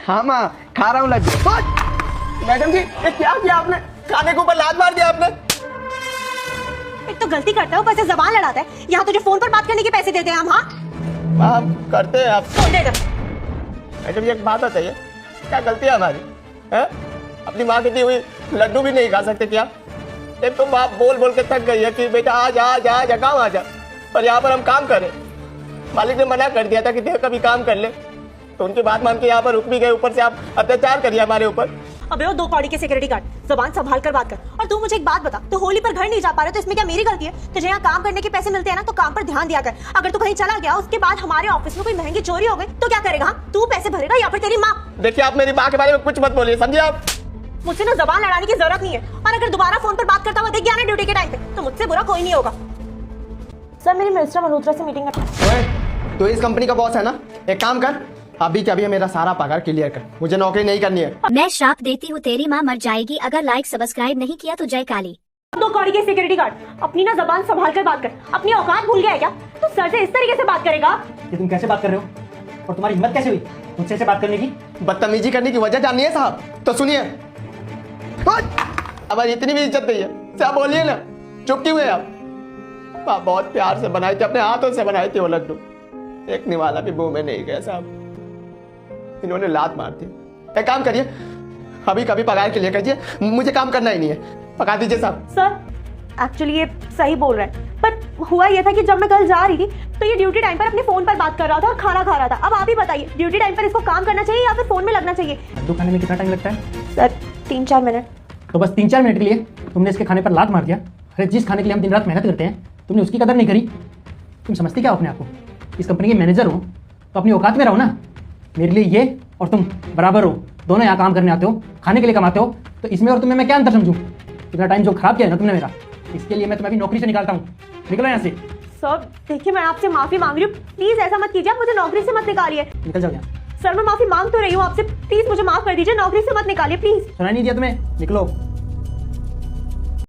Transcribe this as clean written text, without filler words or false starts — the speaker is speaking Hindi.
हाँ माँ खा रहा हूँ लड्डू। मैडम जी ये क्या किया आपने? खाने के ऊपर लात मार दिया आपने। एक तो गलती करता है, ऊपर से जबान लड़ाता है। यहाँ तुझे फोन पर बात करने के पैसे देते हैं हम। हाँ आप करते हैं आप। फोन दे दे। मैडम जी एक बात बताइए, क्या गलती है हमारी है? अपनी माँ की दी हुई लड्डू भी नहीं खा सकते क्या? एक तो बाप बोल बोल के थक गई है कि बेटा आ जा आ जा काम आ जा, पर यहाँ पर हम काम करें। मालिक ने मना कर दिया था कि देख कभी काम कर ले, तो उनकी बात मान के यहाँ पर रुक भी गए। ऊपर से आप अत्याचार करिए हमारे ऊपर। अबे वो 2 कौड़ी के सिक्योरिटी गार्ड, जबान संभाल कर बात कर। और तू मुझे एक बात बता, तू होली पर घर नहीं जा पा रहे तो इसमें क्या मेरी गलती है? तुझे यहाँ काम करने के पैसे मिलते हैं ना, तो काम पर ध्यान दिया कर। अगर तू कहीं चला गया उसके बाद हमारे ऑफिस में कोई महंगी चोरी हो गई तो क्या करेगा? तू पैसे भरेगा या फिर तेरी माँ? देखिए आप मेरी माँ के बारे में कुछ मत बोलिए, समझे आप? मुझसे ना जबान लड़ाने की जरूरत नहीं है, और अगर दोबारा फोन पर बात करता हुआ देख गया ना ड्यूटी के टाइम पे, तो मुझसे बुरा कोई नहीं होगा। सर मेरी मिस्टर मल्होत्रा से मीटिंग है। तो इस कंपनी का बॉस है ना, एक काम कर अभी के अभी मेरा सारा पगार क्लियर कर, मुझे नौकरी नहीं करनी है। मैं श्राप देती हूँ तेरी माँ मर जाएगी अगर लाइक सब्सक्राइब नहीं किया तो जय काली। 2 कौड़ी के सिक्योरिटी गार्ड, अपनी ना जबान संभाल कर बात कर। अपनी औकात भूल गया है क्या? तू सर से इस तरीके से बात करेगा? ये तुम कैसे बात कर रहे हो और तुम्हारी हिम्मत कैसे हुई मुझसे ऐसे बात करने की? बदतमीजी करने की वजह जाननी है साहब? तो सुनिए, अब इतनी भी इज्जत नहीं है, क्या बोलिए ना, चुप क्यों है आप? आप बहुत प्यार से बनाई थी, अपने हाथों से बनाई थी वो लड्डू, एक निवाला भी मुंह में नहीं गया साहब, इन्होंने लात मार दी। एक काम करिए अभी कभी पगार के लिए कहिए, मुझे काम करना ही नहीं है, पका दीजिए साहब। सर एक्चुअली ये सही बोल रहे हैं, पर हुआ ये था कि जब मैं कल जा रही थी तो ये ड्यूटी टाइम पर अपने फोन पर बात कर रहा था और खाना खा रहा था। अब आप ही बताइए, ड्यूटी टाइम पर इसको काम करना चाहिए या फिर फोन में लगना चाहिए? लड्डू खाने में कितना टाइम लगता है? Sir 3-4 minute. तो बस 3-4 मिनट के लिए तुमने इसके खाने पर लात मार दिया। अरे जिस खाने के लिए हम दिन रात मेहनत करते हैं तुमने उसकी कदर नहीं करी। तुम समझती क्या हो अपने आप को? इस कंपनी के मैनेजर हो तो अपनी औकात में रहो ना। मेरे लिए ये और तुम बराबर हो, दोनों यहाँ काम करने आते हो, खाने के लिए कमाते हो, तो इसमें और तुम्हें मैं क्या अंतर समझूं? इतना टाइम जो खराब किया है ना तुमने मेरा, इसके लिए मैं तुम्हें अभी नौकरी से निकालता हूँ। निकलो यहाँ से। सर देखिए मैं आपसे माफी मांग रही हूँ, प्लीज ऐसा मत कीजिए, आप मुझे नौकरी से मत निकालिए। निकल जाओ यहाँ। सर मैं माफी मांग तो रही हूँ आपसे, प्लीज मुझे माफ कर दीजिए, नौकरी से मत निकालिए प्लीज। सुनाई नहीं दिया तुम्हें? निकलो।